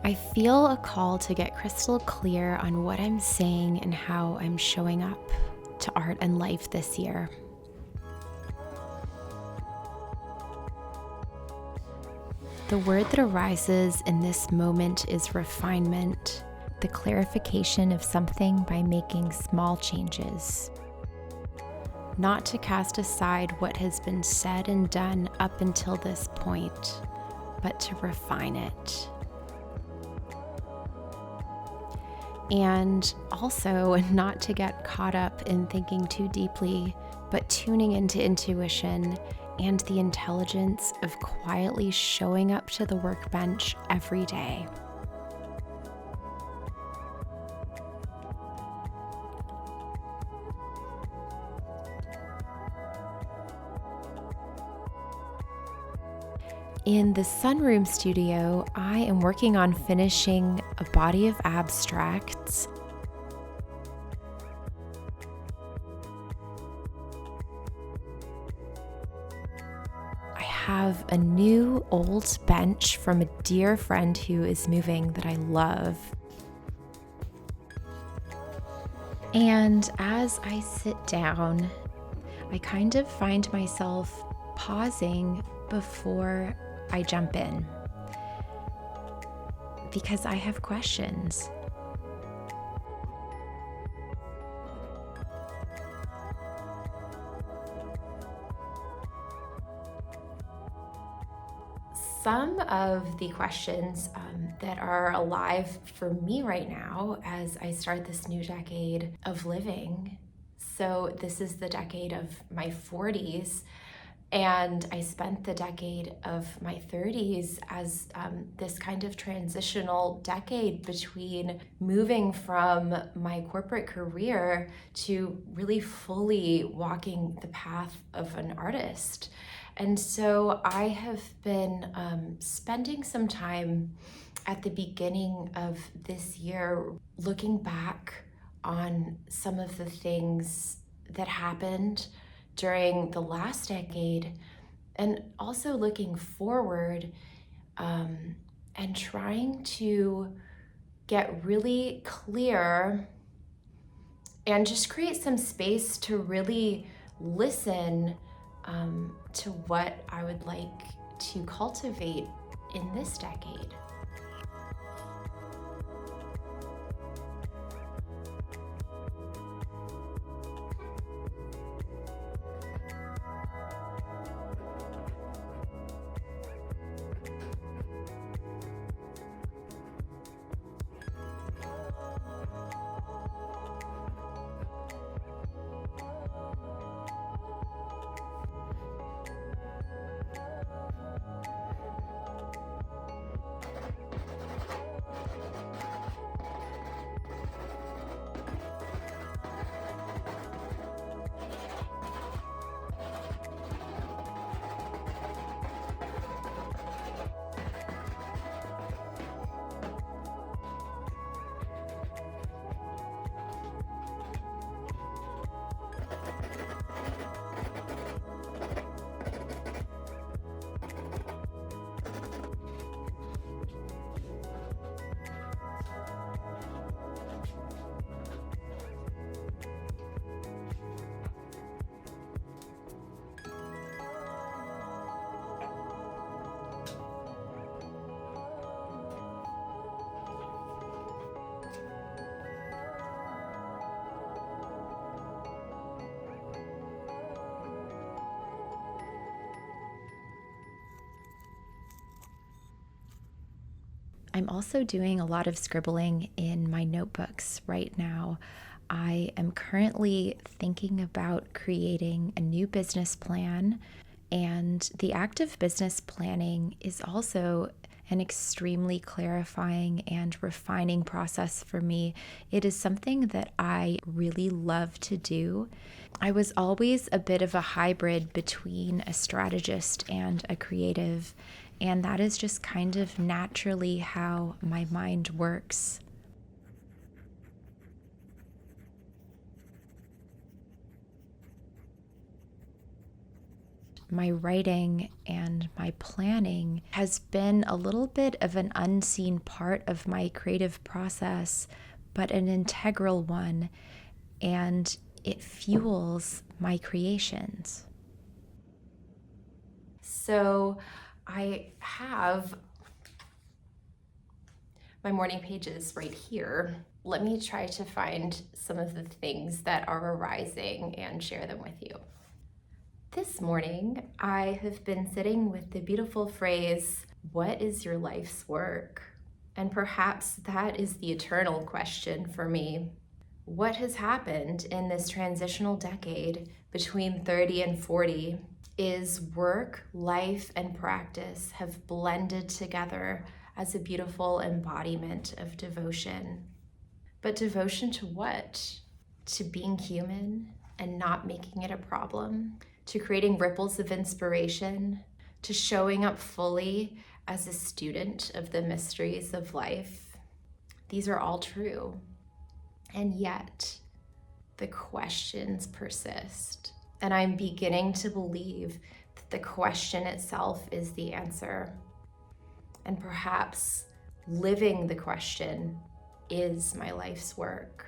I feel a call to get crystal clear on what I'm saying and how I'm showing up to art and life this year. The word that arises in this moment is refinement, the clarification of something by making small changes. Not to cast aside what has been said and done up until this point, but to refine it. And also not to get caught up in thinking too deeply, but tuning into intuition and the intelligence of quietly showing up to the workbench every day. In the Sunroom studio, I am working on finishing a body of abstracts. I have a new old bench from a dear friend who is moving that I love. And as I sit down, I kind of find myself pausing before I jump in because I have questions. Some of the questions that are alive for me right now as I start this new decade of living. So this is the decade of my 40s. And I spent the decade of my 30s as this kind of transitional decade between moving from my corporate career to really fully walking the path of an artist. And so I have been spending some time at the beginning of this year looking back on some of the things that happened during the last decade, and also looking forward and trying to get really clear and just create some space to really listen to what I would like to cultivate in this decade. I'm also doing a lot of scribbling in my notebooks right now. I am currently thinking about creating a new business plan, and the act of business planning is also an extremely clarifying and refining process for me. It is something that I really love to do. I was always a bit of a hybrid between a strategist and a creative, and that is just kind of naturally how my mind works. my writing and my planning has been a little bit of an unseen part of my creative process, but an integral one, and it fuels my creations. So I have my morning pages right here. Let me try to find some of the things that are arising and share them with you. This morning, I have been sitting with the beautiful phrase, "What is your life's work?" And perhaps that is the eternal question for me. What has happened in this transitional decade between 30 and 40 is work, life, and practice have blended together as a beautiful embodiment of devotion. But devotion to what? To being human and not making it a problem, to creating ripples of inspiration, to showing up fully as a student of the mysteries of life. These are all true. And yet, the questions persist. And I'm beginning to believe that the question itself is the answer. And perhaps living the question is my life's work.